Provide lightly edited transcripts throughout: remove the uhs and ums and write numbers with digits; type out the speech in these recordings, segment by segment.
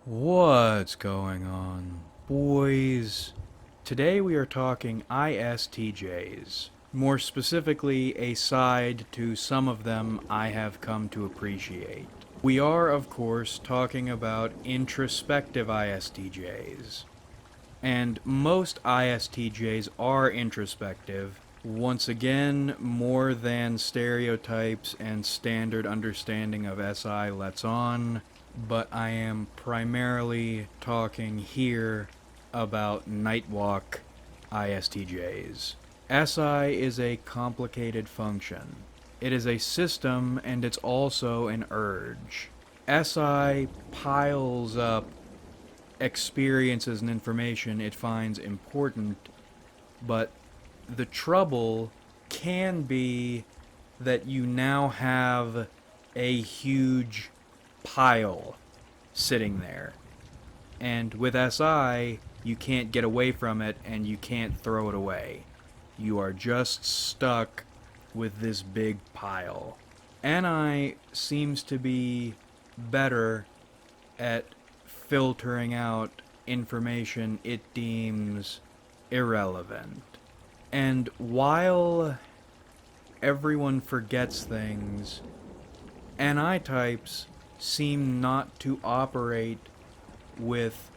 What's going on, boys? Today we are talking ISTJs. More specifically, a side to some of them I have come to appreciate. We are, of course, talking about introspective ISTJs. And most ISTJs are introspective. Once again, more than stereotypes and standard understanding of SI lets on, but I am primarily talking here about Nightwalk ISTJs. SI is a complicated function. It is a system and it's also an urge. SI piles up experiences and information it finds important, but the trouble can be that you now have a huge pile sitting there. And with SI, you can't get away from it and you can't throw it away. You are just stuck with this big pile. NI seems to be better at filtering out information it deems irrelevant. And while everyone forgets things, NI types seem not to operate with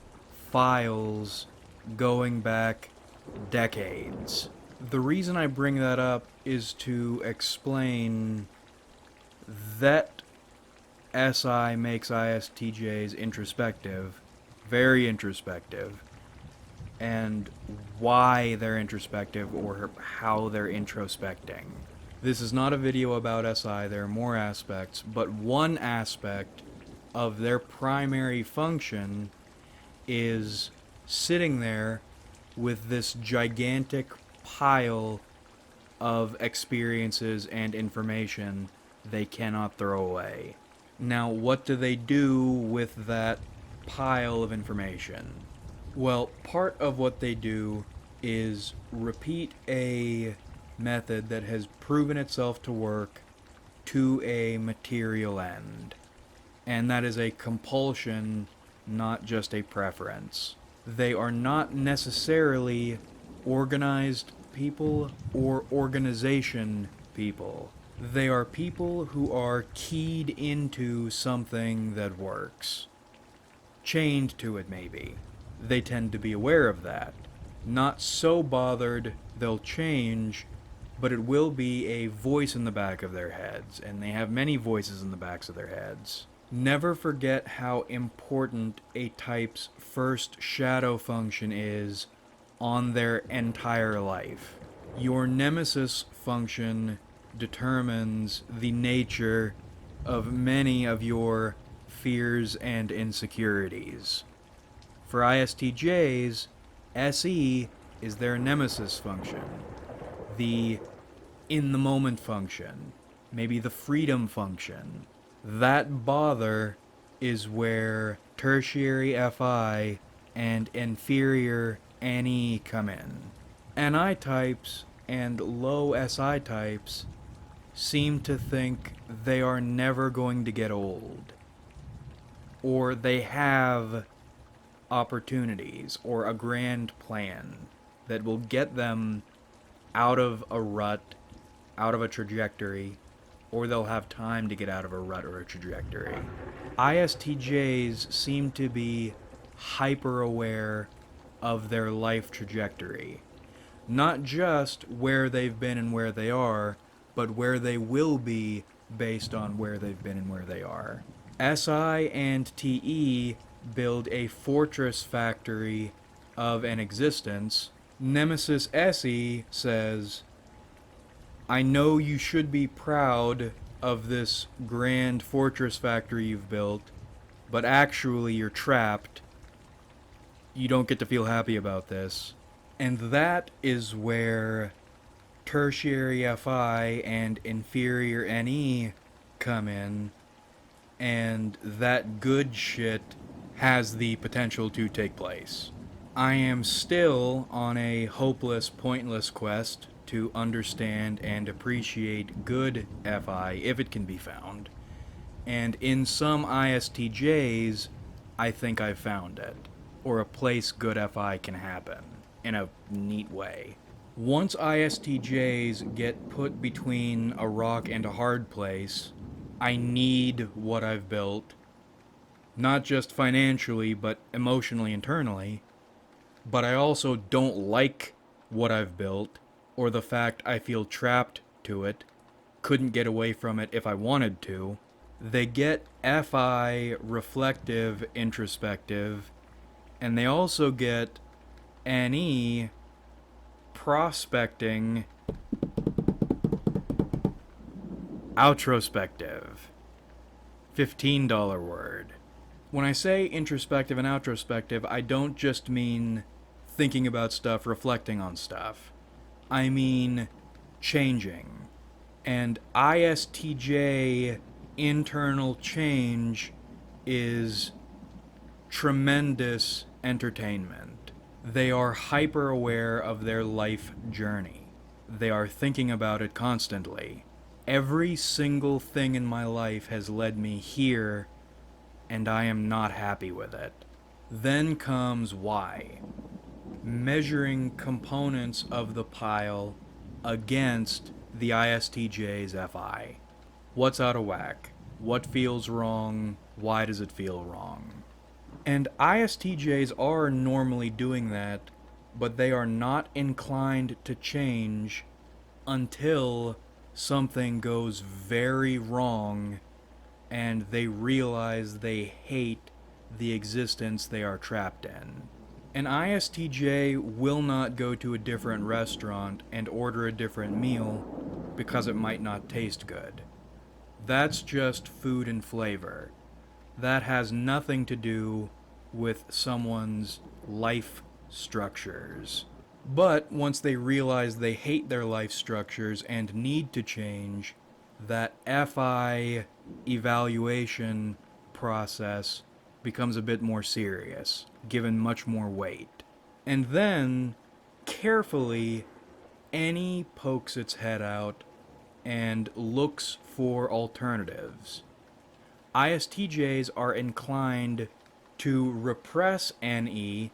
files going back decades. The reason I bring that up is to explain that SI makes ISTJs introspective, very introspective, and why they're introspective or how they're introspecting. This is not a video about SI, there are more aspects, but one aspect of their primary function is sitting there with this gigantic pile of experiences and information they cannot throw away. Now, what do they do with that pile of information? Well, part of what they do is repeat a method that has proven itself to work to a material end. And that is a compulsion, not just a preference. They are not necessarily organized people or organization people. They are people who are keyed into something that works. Chained to it, maybe. They tend to be aware of that. Not so bothered they'll change, but it will be a voice in the back of their heads, and they have many voices in the backs of their heads. Never forget how important a type's first shadow function is on their entire life. Your nemesis function determines the nature of many of your fears and insecurities. For ISTJs, SE is their nemesis function, the in the moment function, maybe the freedom function. That bother is where tertiary FI and inferior NE come in. NI types and low SI types seem to think they are never going to get old, or they have opportunities or a grand plan that will get them out of a rut, out of a trajectory, or they'll have time to get out of a rut or a trajectory. ISTJs seem to be hyper aware of their life trajectory. Not just where they've been and where they are, but where they will be based on where they've been and where they are. SI and TE build a fortress factory of an existence. Nemesis SE says, I know you should be proud of this grand fortress factory you've built, but actually you're trapped. You don't get to feel happy about this. And that is where tertiary FI and inferior NE come in, and that good shit has the potential to take place. I am still on a hopeless, pointless quest to understand and appreciate good FI if it can be found. And in some ISTJs, I think I've found it, or a place good FI can happen, in a neat way. Once ISTJs get put between a rock and a hard place, I need what I've built, not just financially, but emotionally, internally. But I also don't like what I've built, or the fact I feel trapped to it, couldn't get away from it if I wanted to. They get FI, reflective, introspective, and they also get NE, prospecting, outrospective. $15 word. When I say introspective and outrospective, I don't just mean thinking about stuff, reflecting on stuff. I mean changing. And ISTJ internal change is tremendous entertainment. They are hyper aware of their life journey. They are thinking about it constantly. Every single thing in my life has led me here, and I am not happy with it. Then comes why. Measuring components of the pile against the ISTJ's FI. What's out of whack? What feels wrong? Why does it feel wrong? And ISTJs are normally doing that, but they are not inclined to change until something goes very wrong and they realize they hate the existence they are trapped in. An ISTJ will not go to a different restaurant and order a different meal because it might not taste good. That's just food and flavor. That has nothing to do with someone's life structures. But once they realize they hate their life structures and need to change, that FI evaluation process becomes a bit more serious, given much more weight. And then, carefully, NE pokes its head out and looks for alternatives. ISTJs are inclined to repress NE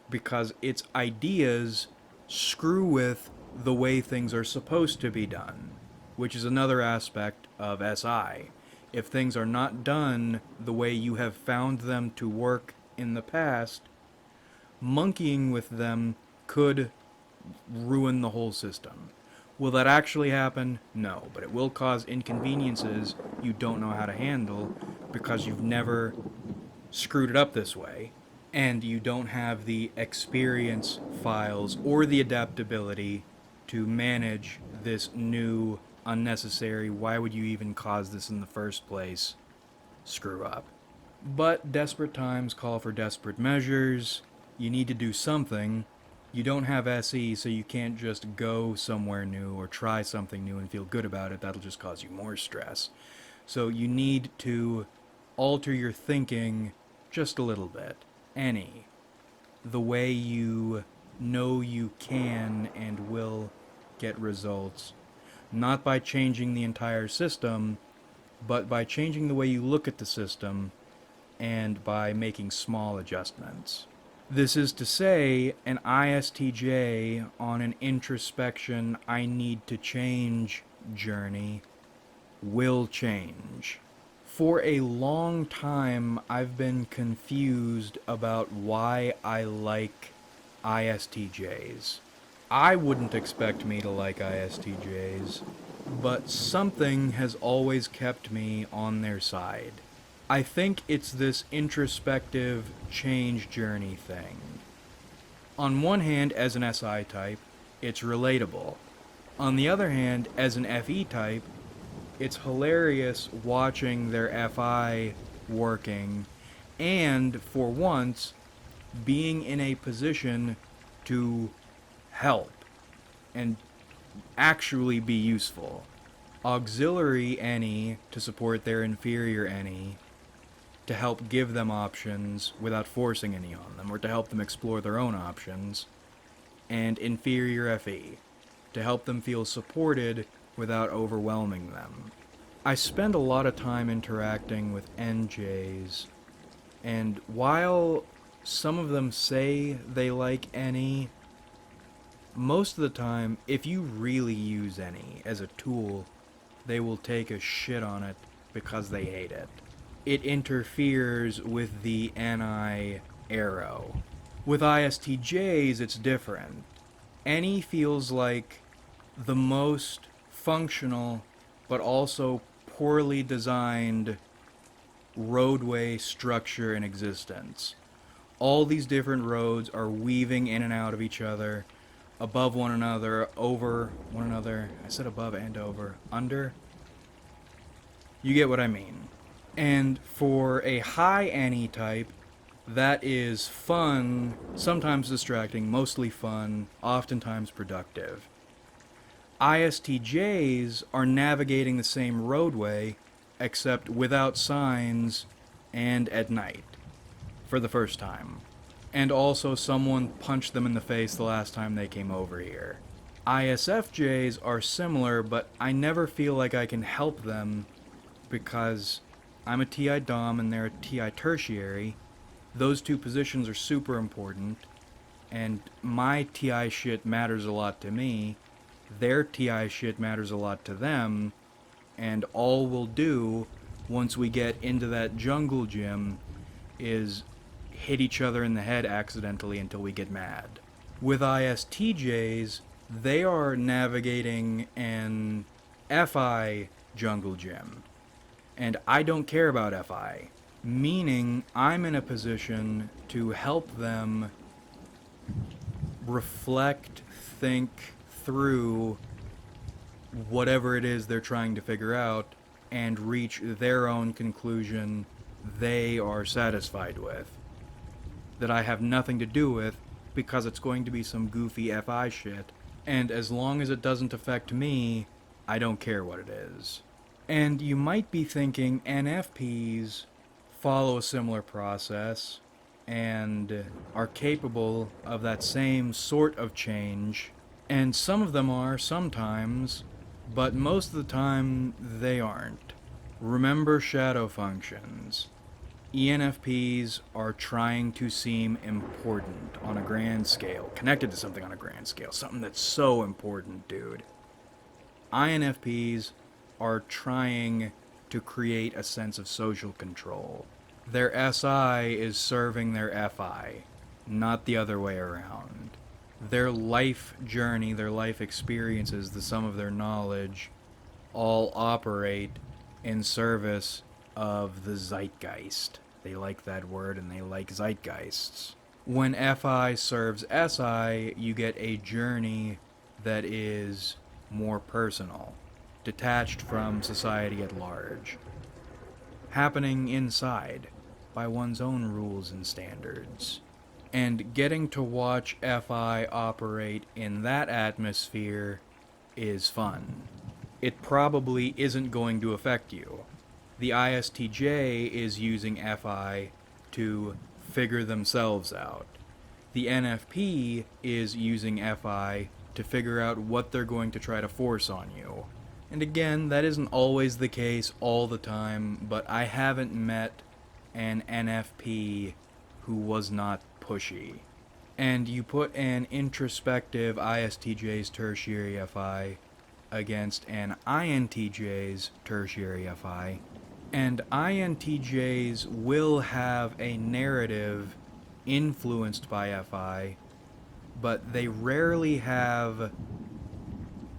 because its ideas screw with the way things are supposed to be done, which is another aspect of SI. If things are not done the way you have found them to work in the past, monkeying with them could ruin the whole system. Will that actually happen? No, but it will cause inconveniences you don't know how to handle because you've never screwed it up this way, and you don't have the experience files or the adaptability to manage this new, unnecessary, why would you even cause this in the first place, screw up. But desperate times call for desperate measures. You need to do something. You don't have SE, so you can't just go somewhere new or try something new and feel good about it. That'll just cause you more stress. So you need to alter your thinking just a little bit. Any. The way you know you can and will get results. Not by changing the entire system, but by changing the way you look at the system and by making small adjustments. This is to say, an ISTJ on an introspection, I need to change journey will change. For a long time, I've been confused about why I like ISTJs. I wouldn't expect me to like ISTJs, but something has always kept me on their side. I think it's this introspective change journey thing. On one hand, as an SI type, it's relatable. On the other hand, as an FE type, it's hilarious watching their FI working and, for once, being in a position to help and actually be useful. Auxiliary NE to support their inferior NE, to help give them options without forcing any on them, or to help them explore their own options, and inferior FE, to help them feel supported without overwhelming them. I spend a lot of time interacting with NJs, And while some of them say they like any, most of the time, if you really use any as a tool, they will take a shit on it because they hate it. It interferes with the NI arrow. With ISTJs, it's different. Any feels like the most functional, but also poorly designed roadway structure in existence. All these different roads are weaving in and out of each other, above one another, over one another. I said above and over. Under? You get what I mean. And for a high Annie type, that is fun, sometimes distracting, mostly fun, oftentimes productive. ISTJs are navigating the same roadway, except without signs and at night, for the first time. And also someone punched them in the face the last time they came over here. ISFJs are similar, but I never feel like I can help them because I'm a TI Dom and they're a TI Tertiary. Those two positions are super important, and my TI shit matters a lot to me. Their TI shit matters a lot to them, and all we'll do once we get into that jungle gym is hit each other in the head accidentally until we get mad. With ISTJs, they are navigating an FI jungle gym, and I don't care about FI, meaning I'm in a position to help them reflect, think through whatever it is they're trying to figure out and reach their own conclusion they are satisfied with, that I have nothing to do with because it's going to be some goofy FI shit, and as long as it doesn't affect me, I don't care what it is. And you might be thinking NFPs follow a similar process and are capable of that same sort of change, and some of them are sometimes, but most of the time they aren't. Remember shadow functions. ENFPs are trying to seem important on a grand scale, connected to something on a grand scale, something that's so important, dude. INFPs are trying to create a sense of social control. Their SI is serving their FI, not the other way around. Their life journey, their life experiences, the sum of their knowledge, all operate in service of the zeitgeist. They like that word and they like zeitgeists. When FI serves SI, you get a journey that is more personal, detached from society at large, happening inside by one's own rules and standards. And getting to watch FI operate in that atmosphere is fun. It probably isn't going to affect you. The ISTJ is using FI to figure themselves out. The NFP is using FI to figure out what they're going to try to force on you. And again, that isn't always the case all the time, but I haven't met an NFP who was not pushy. And you put an introspective ISTJ's tertiary FI against an INTJ's tertiary FI, and INTJs will have a narrative influenced by FI, but they rarely have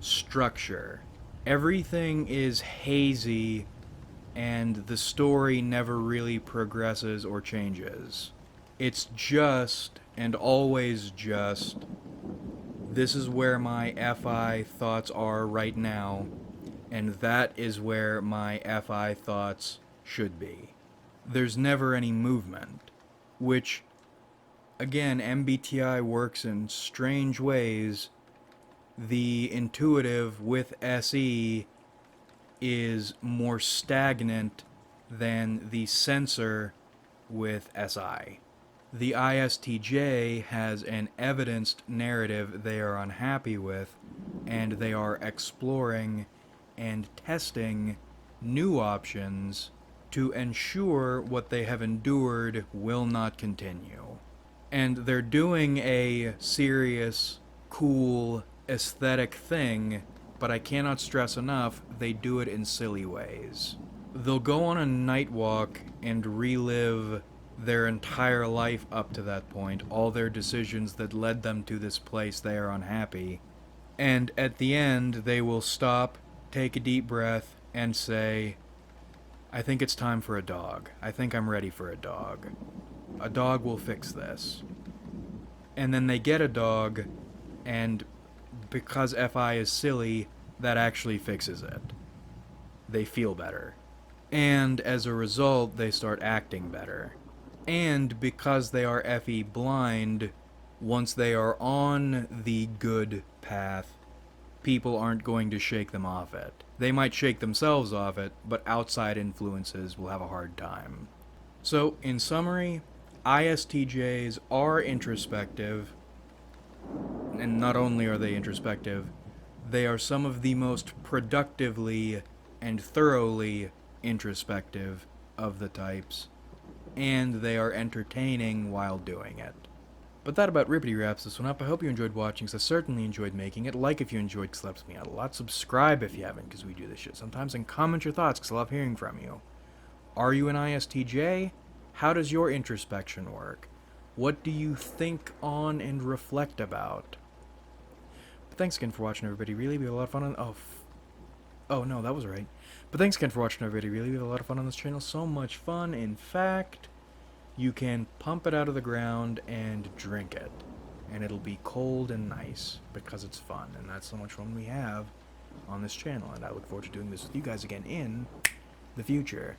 structure. Everything is hazy, and the story never really progresses or changes. It's just, and always just, this is where my FI thoughts are right now, and that is where my FI thoughts should be. There's never any movement, which, again, MBTI works in strange ways. The intuitive with SE is more stagnant than the sensor with SI. The ISTJ has an evidenced narrative they are unhappy with, and they are exploring and testing new options to ensure what they have endured will not continue. And they're doing a serious, cool, aesthetic thing, but I cannot stress enough, they do it in silly ways. They'll go on a night walk and relive their entire life up to that point, all their decisions that led them to this place they are unhappy. And at the end, they will stop, take a deep breath, and say, I think it's time for a dog. I think I'm ready for a dog. A dog will fix this. And then they get a dog, and because FI is silly, that actually fixes it. They feel better. And as a result, they start acting better. And because they are FE blind, once they are on the good path, people aren't going to shake them off it. They might shake themselves off it, but outside influences will have a hard time. So, in summary, ISTJs are introspective, and not only are they introspective, they are some of the most productively and thoroughly introspective of the types, and they are entertaining while doing it. But that about rippity wraps this one up. I hope you enjoyed watching, because I certainly enjoyed making it. Like if you enjoyed, because it helps me out a lot. Subscribe if you haven't, because we do this shit sometimes. And comment your thoughts, because I love hearing from you. Are you an ISTJ? How does your introspection work? What do you think on and reflect about? But thanks again for watching, everybody. Really, we had a lot of fun on... Oh, no, that was right. But thanks again for watching, everybody. Really, we had a lot of fun on this channel. So much fun. In fact, you can pump it out of the ground and drink it. And it'll be cold and nice because it's fun. And that's so much fun we have on this channel. And I look forward to doing this with you guys again in the future.